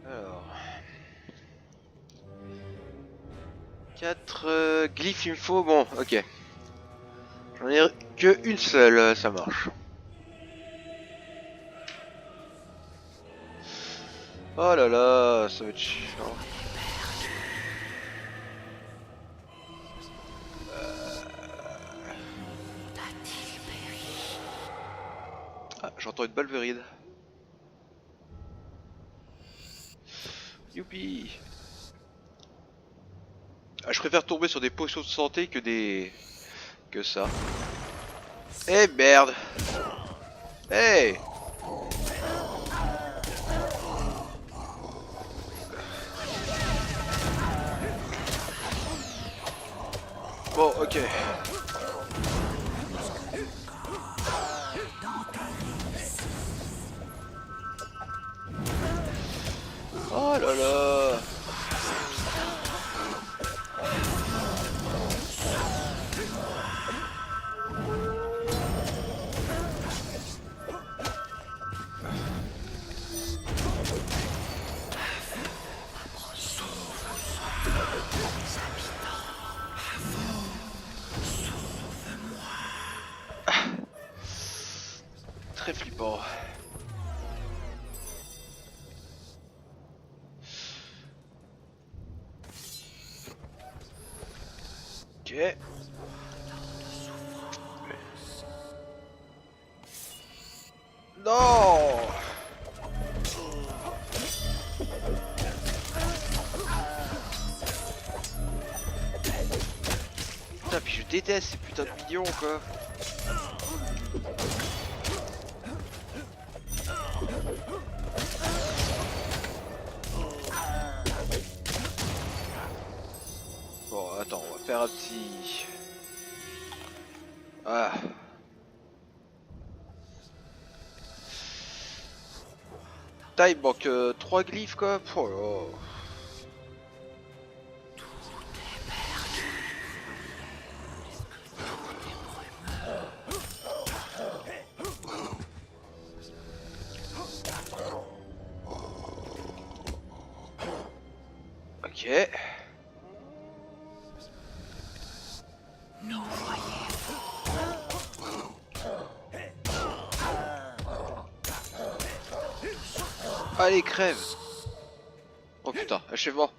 Alors... 4 glyphes info, bon, ok. J'en ai que une seule, ça marche. Oh là là, ça va être chiant. Ah, j'entends une balveride. Youpi. Ah, je préfère tomber sur des potions de santé que des... que ça. Eh merde. Hey. Bon, ok. Oh là là. Très flippant. Ok. Non. Putain, puis je déteste ces putains de minions quoi. Bon, attends, on va faire un petit... Ah. Putain, il me manque 3 glyphes quoi. Oh là. Ok. Allez, crève. Oh putain, achèvement.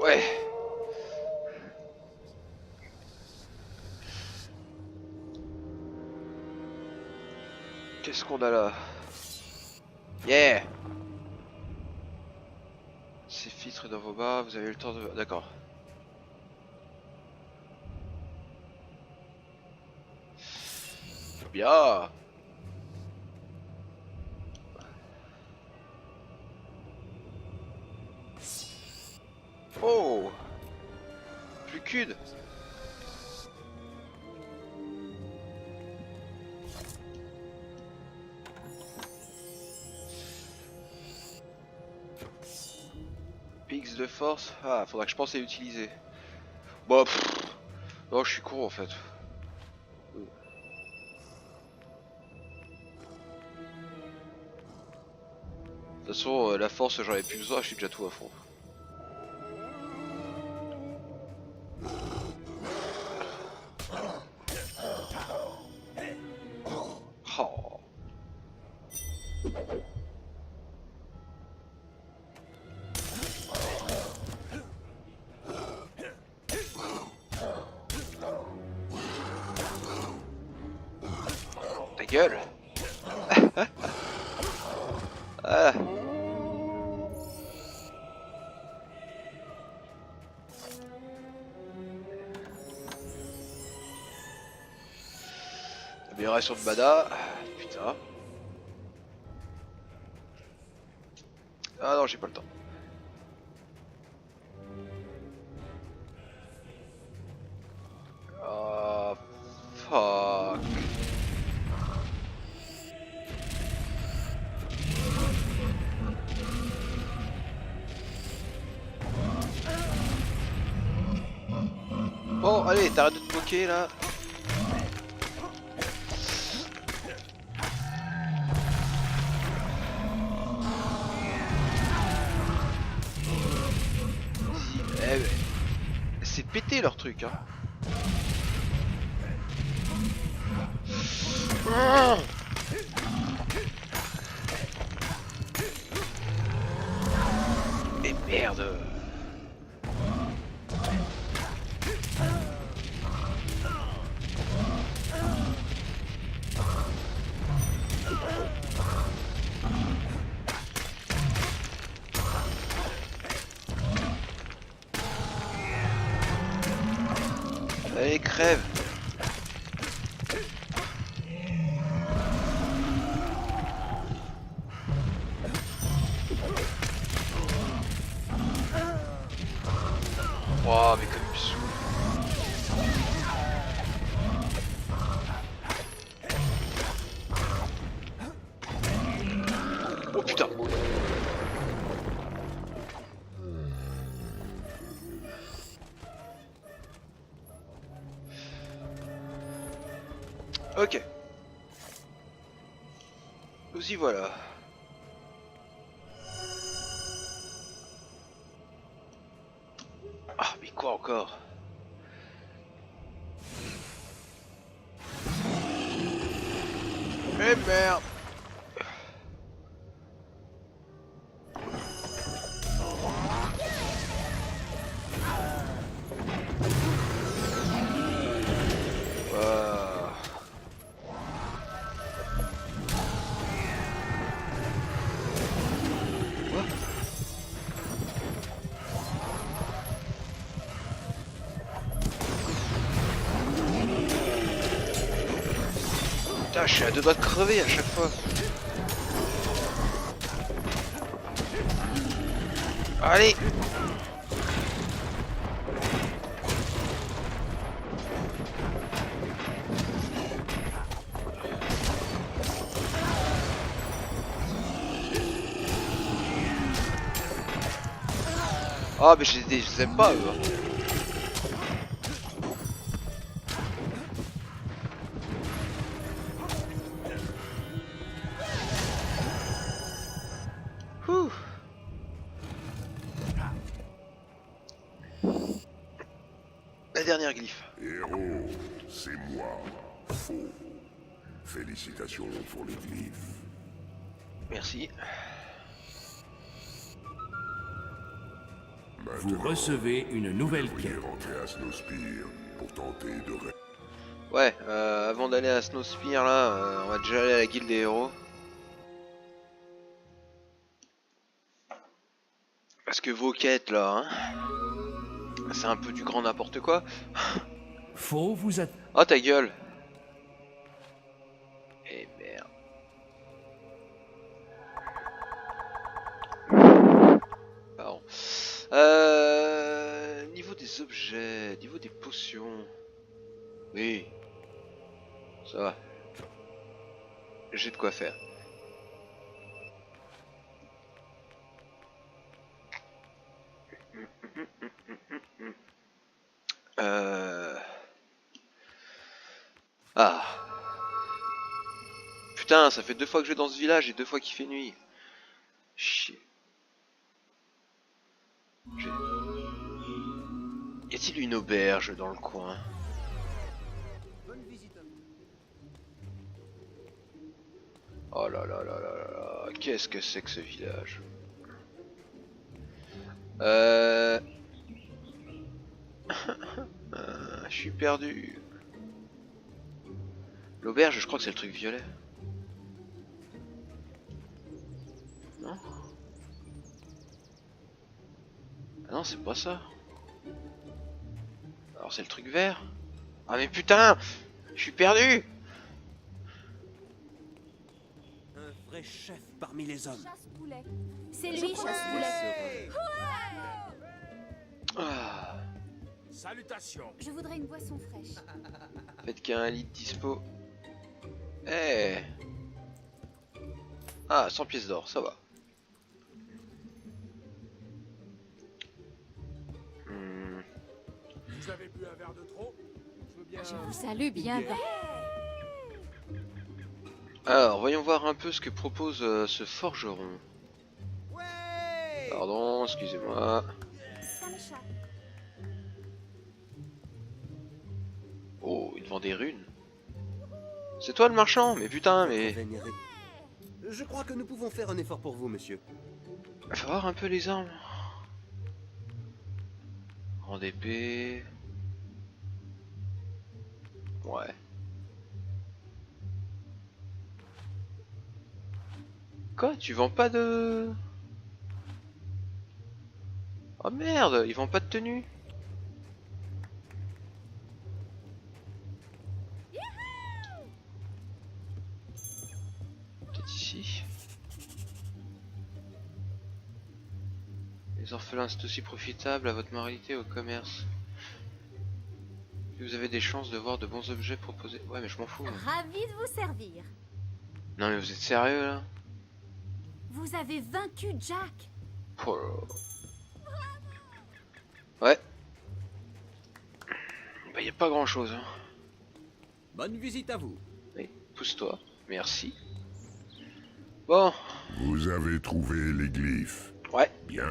Ouais. Qu'est-ce qu'on a là? Yeah. Ces filtres dans vos bas, vous avez eu le temps de... D'accord. Bien. Oh. Plus qu'une. Pix de force. Ah, faudra que je pense à utiliser. Bon, pff. Non, je suis con en fait. De toute façon, la force, j'en ai plus besoin, je suis déjà tout à fond. Oh. Ta gueule. Ah. Amélioration de mana. Putain. Ah non, j'ai pas le temps. Ah, fuck. Bon, allez, t'arrêtes de te moquer là. pété leur truc, hein. Et merde. Allez, crève. Oh, mais comme il me saoule. Oh putain. Ok. Nous y voilà. Ah, mais quoi encore? Eh merde. Ah. Quoi? Putain, je suis à deux doigts de crever à chaque fois. Allez. Ah, mais je les aime pas, eux. Ouh. La dernière glyphe. Héros, c'est moi, Faux. Félicitations pour les glyphes. Merci. Vous recevez une nouvelle Vous quête. pouvez rentrer à Snowspear pour tenter de... Ouais, avant d'aller à Snowspear, là, on va déjà aller à la guilde des héros. Parce que vos quêtes, là, hein, c'est un peu du grand n'importe quoi. Faux vous a... Oh, ta gueule. Eh merde. Pardon. Niveau des objets, niveau des potions. Oui. Ça va. J'ai de quoi faire. Ah. Putain, ça fait 2 fois que je vais dans ce village et 2 fois qu'il fait nuit. Chier. Y a-t-il une auberge dans le coin? Oh là là là là là là, qu'est-ce que c'est que ce village? Je suis perdu. L'auberge, je crois que c'est le truc violet. Non? Ah non, c'est pas ça. Alors c'est le truc vert. Ah mais putain, je suis perdu. Un vrai chef parmi les hommes. Chasse-poulet. C'est lui, chasse-poulet. Ah, Salutations. Je voudrais une boisson fraîche. faites qu'un lit dispo. Eh. Ah, 100 pièces d'or, ça va. Vous avez bu un verre de trop? Je veux bien. Je vous salue bien bas. Alors, voyons voir un peu ce que propose ce forgeron. Ouais. Pardon, excusez-moi. Ça m'échappe. Oh, il vend des runes. C'est toi le marchand? Mais putain, mais... Vénéré. Je crois que nous pouvons faire un effort pour vous, monsieur. Faut voir un peu les armes. Grande épée... Ouais. Quoi? Tu vends pas de... Oh merde, ils vendent pas de tenue. Peut-être ici. Les orphelins, c'est aussi profitable à votre moralité au commerce. Vous avez des chances de voir de bons objets proposés. Ouais, mais je m'en fous. Ravi de vous servir. Non, mais vous êtes sérieux là? Vous avez vaincu Jack. Oh là là. Ouais. Bah, y a pas grand chose. Hein. Bonne visite à vous. Oui, pousse-toi. Merci. Bon. Vous avez trouvé les glyphes. Ouais. Bien.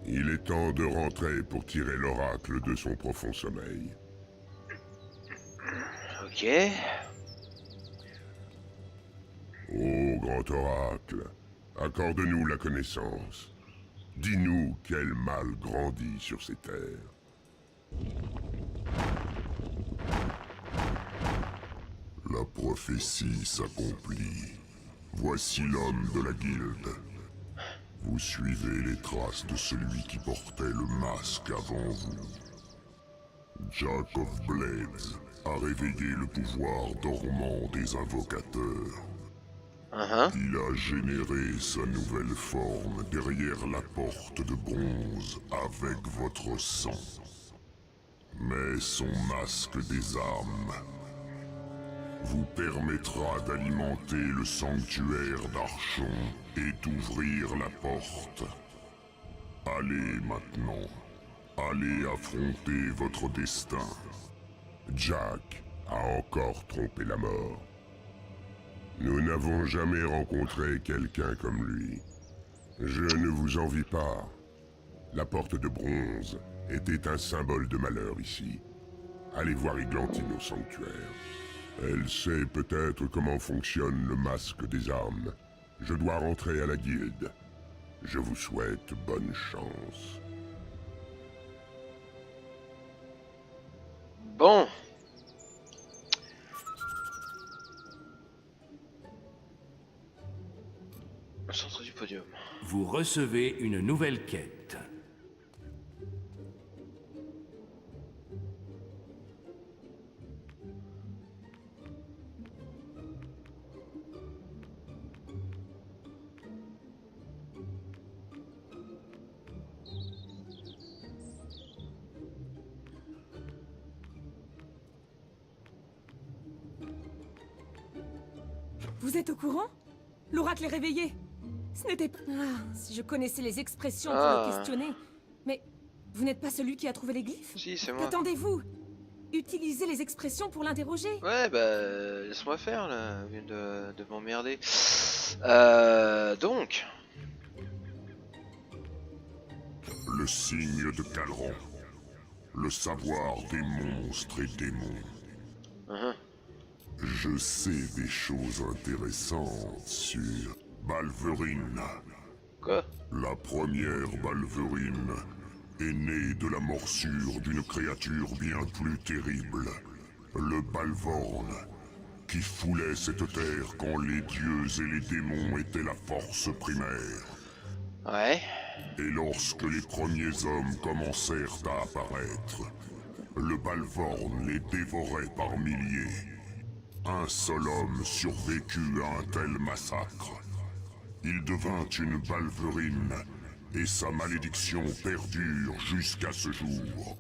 Il est temps de rentrer pour tirer l'oracle de son profond sommeil. Ok. Ô grand oracle, accorde-nous la connaissance. Dis-nous quel mal grandit sur ces terres. La prophétie s'accomplit. Voici l'homme de la guilde. Vous suivez les traces de celui qui portait le masque avant vous. Jack of Blades a réveillé le pouvoir dormant des invocateurs. Il a généré sa nouvelle forme derrière la porte de bronze avec votre sang. Mais son masque des âmes vous permettra d'alimenter le sanctuaire d'Archon et d'ouvrir la porte. Allez maintenant. Allez affronter votre destin. Jack a encore trompé la mort. Nous n'avons jamais rencontré quelqu'un comme lui. Je ne vous envie pas. La porte de bronze était un symbole de malheur ici. Allez voir Églantine au sanctuaire. Elle sait peut-être comment fonctionne le masque des armes. Je dois rentrer à la guilde. Je vous souhaite bonne chance. Bon. Au centre du podium. Vous recevez une nouvelle quête. Vous êtes au courant? L'oracle est réveillé. Ce n'était pas... Ah, si je connaissais les expressions pour le questionner. Mais vous n'êtes pas celui qui a trouvé les glyphes? Si, c'est moi. Qu'attendez-vous? Utilisez les expressions pour l'interroger. Ouais, bah, laisse-moi faire là, au lieu de m'emmerder. Donc. Le signe de Calron. Le savoir des monstres et démons. Je sais des choses intéressantes sur Balverine. Quoi? La première Balverine est née de la morsure d'une créature bien plus terrible, le Balvorn, qui foulait cette terre quand les dieux et les démons étaient la force primaire. Ouais. Et lorsque les premiers hommes commencèrent à apparaître, le Balvorn les dévorait par milliers. Un seul homme survécut à un tel massacre. Il devint une Balverine, et sa malédiction perdure jusqu'à ce jour.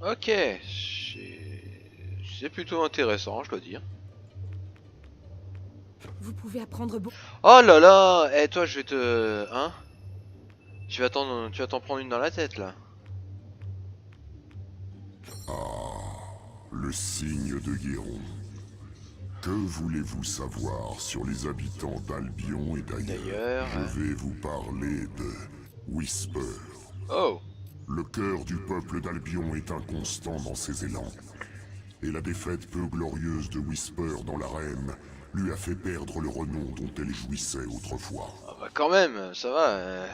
Ok. C'est plutôt intéressant, je dois dire. Vous pouvez apprendre beaucoup. Oh là là. Eh, toi, je vais te... Hein? Tu vas t'en prendre une dans la tête, là. Le signe de Guéron. Que voulez-vous savoir sur les habitants d'Albion et d'ailleurs? Je vais vous parler de Whisper. Oh. Le cœur du peuple d'Albion est inconstant dans ses élans. et la défaite peu glorieuse de Whisper dans l'arène lui a fait perdre le renom dont elle jouissait autrefois. Ah bah quand même, ça va,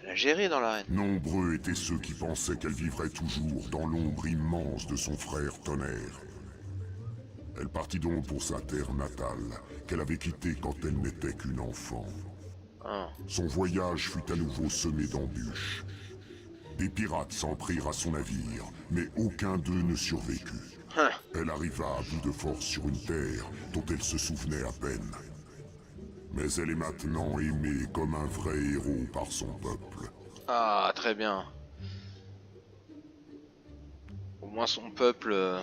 elle a géré dans l'arène. Nombreux étaient ceux qui pensaient qu'elle vivrait toujours dans l'ombre immense de son frère Tonnerre. Elle partit donc pour sa terre natale, qu'elle avait quittée quand elle n'était qu'une enfant. Ah. Son voyage fut à nouveau semé d'embûches. Des pirates s'en prirent à son navire, mais aucun d'eux ne survécut. Elle arriva à bout de force sur une terre dont elle se souvenait à peine. Mais elle est maintenant aimée comme un vrai héros par son peuple. Ah, très bien. Au moins son peuple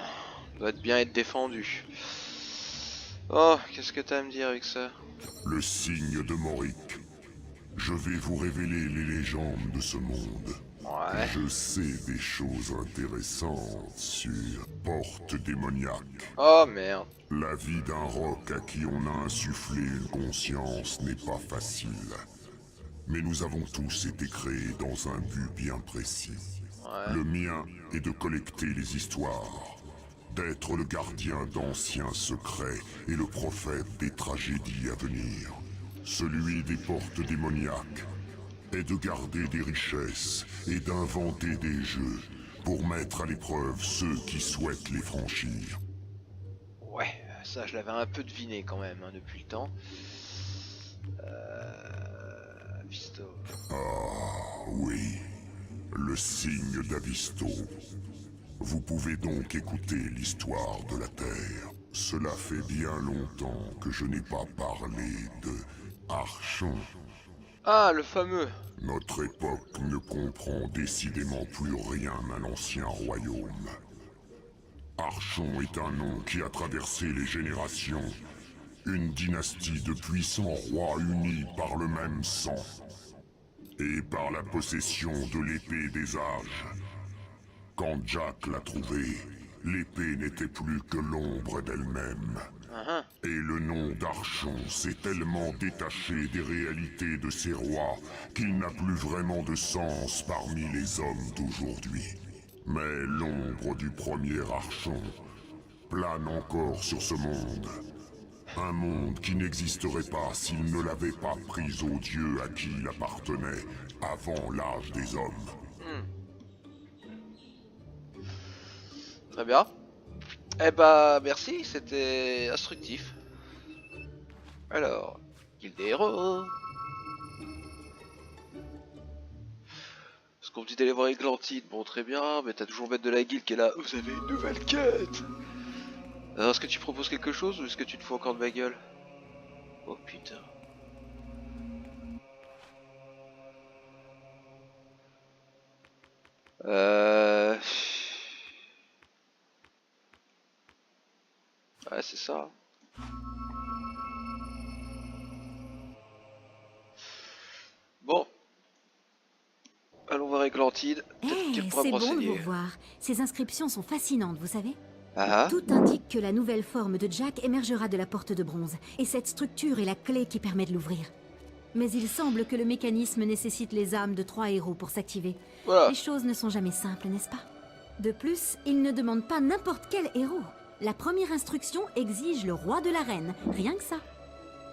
doit bien être défendu. Oh, qu'est-ce que t'as à me dire avec ça? Le signe de Morik. Je vais vous révéler les légendes de ce monde. Ouais. Je sais des choses intéressantes sur Porte démoniaque. Oh merde. La vie d'un roc à qui on a insufflé une conscience n'est pas facile. Mais nous avons tous été créés dans un but bien précis. Ouais. Le mien est de collecter les histoires, d'être le gardien d'anciens secrets et le prophète des tragédies à venir. Celui des portes démoniaques est de garder des richesses et d'inventer des jeux pour mettre à l'épreuve ceux qui souhaitent les franchir. Ouais, ça je l'avais un peu deviné quand même hein, depuis le temps. Visto. Ah oui, le signe d'Avisto. Vous pouvez donc écouter l'histoire de la Terre. Cela fait bien longtemps que je n'ai pas parlé de Archon. Ah, le fameux. Notre époque ne comprend décidément plus rien à l'ancien royaume. Archon est un nom qui a traversé les générations. Une dynastie de puissants rois unis par le même sang. Et par la possession de l'épée des âges. Quand Jack l'a trouvée, l'épée n'était plus que l'ombre d'elle-même. Et le nom d'Archon s'est tellement détaché des réalités de ces rois qu'il n'a plus vraiment de sens parmi les hommes d'aujourd'hui. Mais l'ombre du premier Archon plane encore sur ce monde. Un monde qui n'existerait pas s'il ne l'avait pas pris au dieu à qui il appartenait avant l'âge des hommes. Très bien. Eh bah merci, c'était instructif. Alors, guilde des héros. Est-ce qu'on me dit d'aller voir Églantine? Bon très bien, mais t'as toujours maître de la guilde qui est là. Vous avez une nouvelle quête. Alors est-ce que tu proposes quelque chose ou est-ce que tu te fous encore de ma gueule? Oh putain. Ouais, c'est ça. Bon. Allons voir Églantine. Peut-être qu'il pourra me C'est bon de renseigner. vous revoir. Ces inscriptions sont fascinantes, vous savez. Ah Tout indique que la nouvelle forme de Jack émergera de la porte de bronze, et cette structure est la clé qui permet de l'ouvrir. Mais il semble que le mécanisme nécessite les âmes de 3 héros pour s'activer. voilà. Les choses ne sont jamais simples, n'est-ce pas? De plus, il ne demande pas n'importe quel héros. La première instruction exige le roi de l'arène, rien que ça.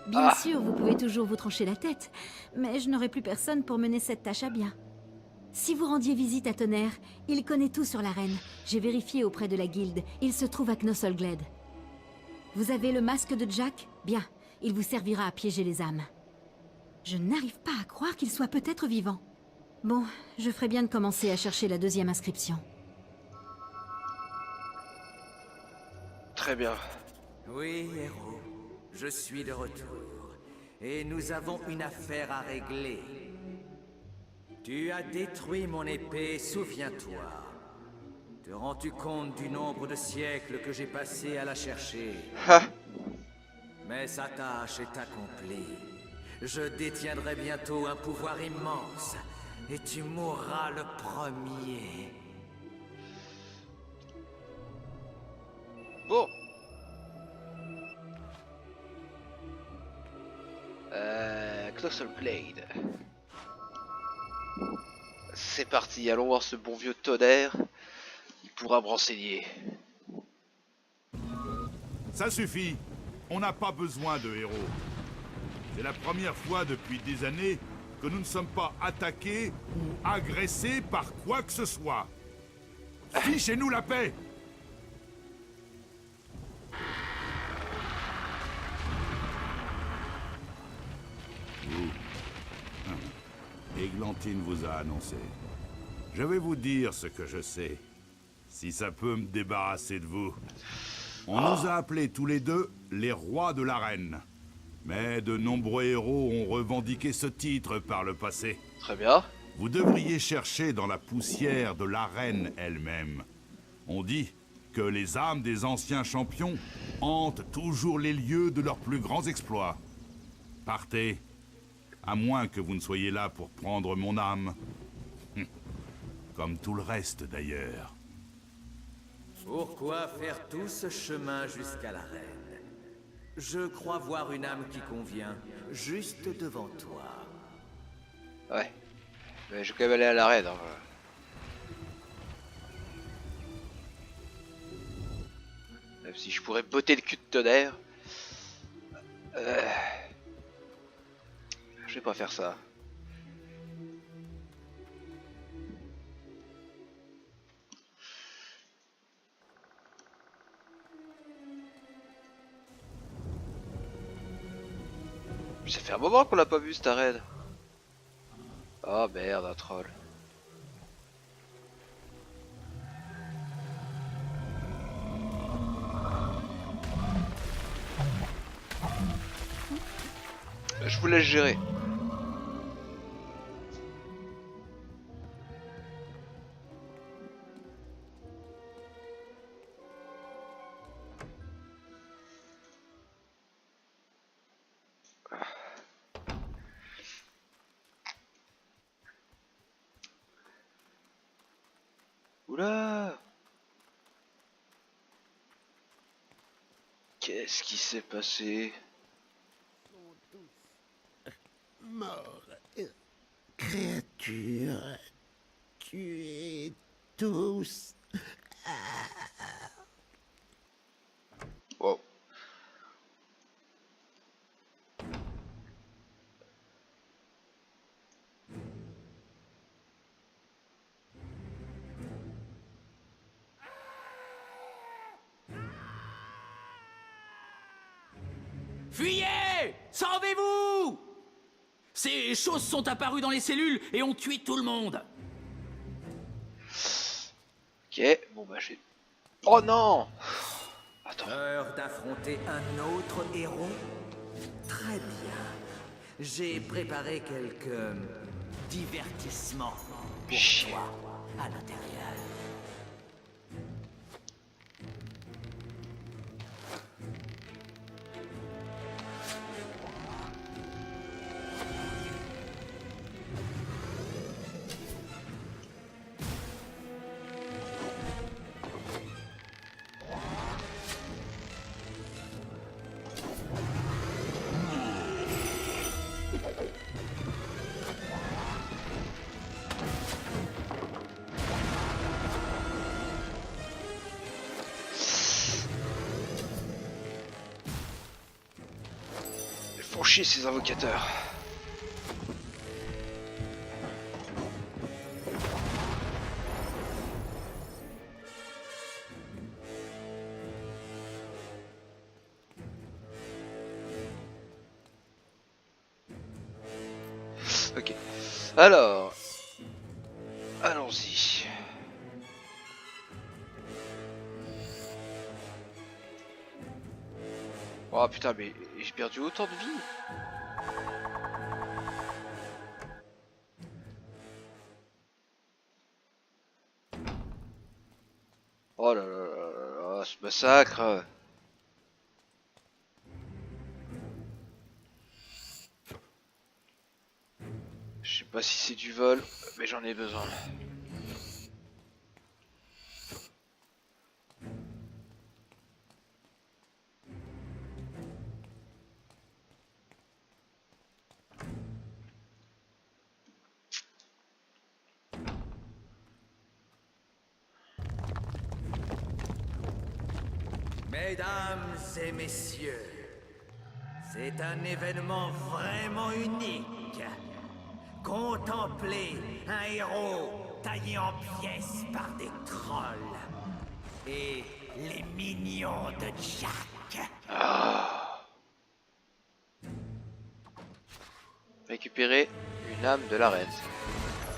Bien sûr, vous pouvez toujours vous trancher la tête, mais je n'aurai plus personne pour mener cette tâche à bien. Si vous rendiez visite à Tonnerre, il connaît tout sur l'arène. J'ai vérifié auprès de la guilde, il se trouve à Knossolgled. Vous avez le masque de Jack? Bien, il vous servira à piéger les âmes. Je n'arrive pas à croire qu'il soit peut-être vivant. Bon, je ferais bien de commencer à chercher la deuxième inscription. Très bien. Oui, héros, je suis de retour. Et nous avons une affaire à régler. Tu as détruit mon épée, souviens-toi. Te rends-tu compte du nombre de siècles que j'ai passé à la chercher? Ha. Mais sa tâche est accomplie. Je détiendrai bientôt un pouvoir immense. Et tu mourras le premier. Bon. Knossolglade. C'est parti, allons voir ce bon vieux Tonnerre. Il pourra me renseigner. Ça suffit. On n'a pas besoin de héros. C'est la première fois depuis des années que nous ne sommes pas attaqués ou agressés par quoi que ce soit. Fichez-nous la paix! Églantine vous a annoncé. Je vais vous dire ce que je sais. Si ça peut me débarrasser de vous. On nous a appelés tous les deux les rois de l'arène. Mais de nombreux héros ont revendiqué ce titre par le passé. Très bien. Vous devriez chercher dans la poussière de l'arène elle-même. On dit que les âmes des anciens champions hantent toujours les lieux de leurs plus grands exploits. Partez, à moins que vous ne soyez là pour prendre mon âme. Comme tout le reste d'ailleurs. Pourquoi faire tout ce chemin jusqu'à l'arène? Je crois voir une âme qui convient, juste devant toi. Ouais. Mais je vais quand même aller à l'arène. Hein. Même si je pourrais botter le cul de tonnerre. Je vais pas faire ça. Ça fait un moment qu'on l'a pas vu cette arène. Oh merde, un troll. Je vous laisse gérer. Oula! Qu'est-ce qui s'est passé? Mort. Créature. Tuez tous. Wow. Fuyez! Sauvez-vous! Ces choses sont apparues dans les cellules et ont tué tout le monde. Ok, bon bah j'ai... Oh non! Attends. Heure d'affronter un autre héros? Très bien. J'ai préparé quelques divertissements pour Chien. toi à l'intérieur. Ils font chier ces invocateurs. Ok. Alors. Allons-y. Oh putain, mais j'ai perdu autant de vie. Oh là là là là, ce massacre. Je sais pas si c'est du vol, mais j'en ai besoin. Mesdames et messieurs, c'est un événement vraiment unique. Contemplez un héros taillé en pièces par des trolls et les minions de Jack. Récupérer une âme de la reine.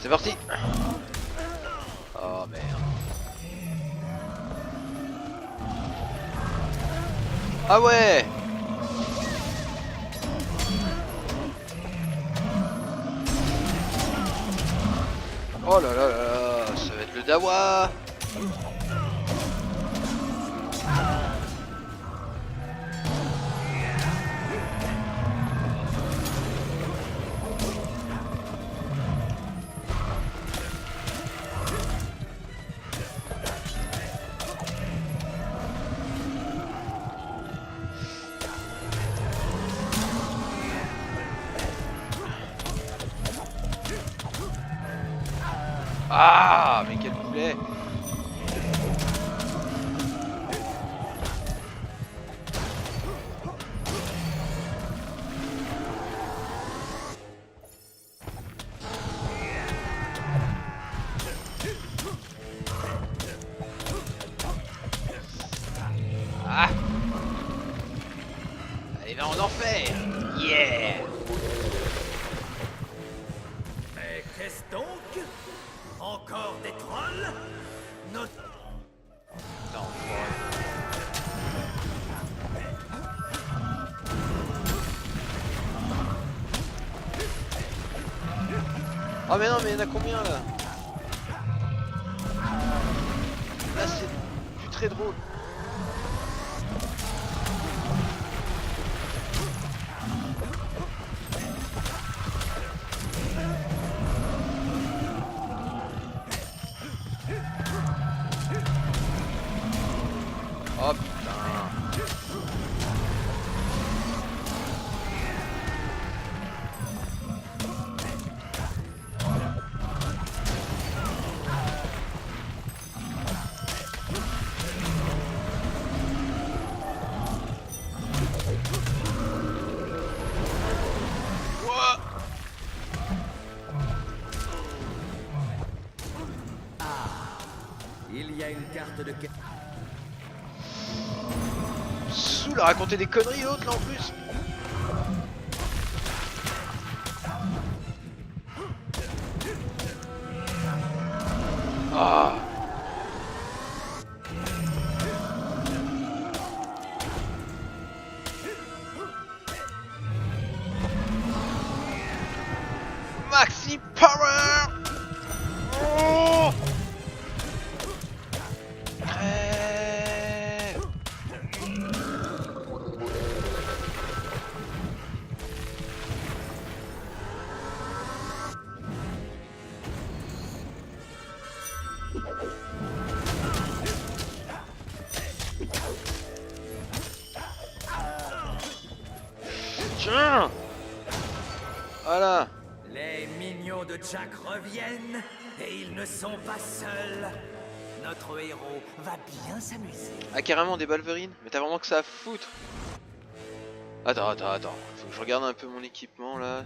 C'est parti. Oh merde. Ah ouais. Oh là là là là, ça va être le dawa. Ah, mais quel poulet! Ah! Allez, va en enfer! Yeah! Mais qu'est-ce donc? Encore des trolls? Nos... Non, oh mais non, mais il y en a combien là? Là c'est plus très drôle. Oh putain. Ouah. Il y a une carte de... Saoul à raconter des conneries l'autre là en plus. Ah. Maxi Power. Oh. Crève. Tiens. Voilà. Les minions de Jack reviennent et ils ne sont pas seuls. Notre héros va bien s'amuser. Ah carrément des Balverines? Mais t'as vraiment que ça à foutre. Attends. Faut que je regarde un peu mon équipement là.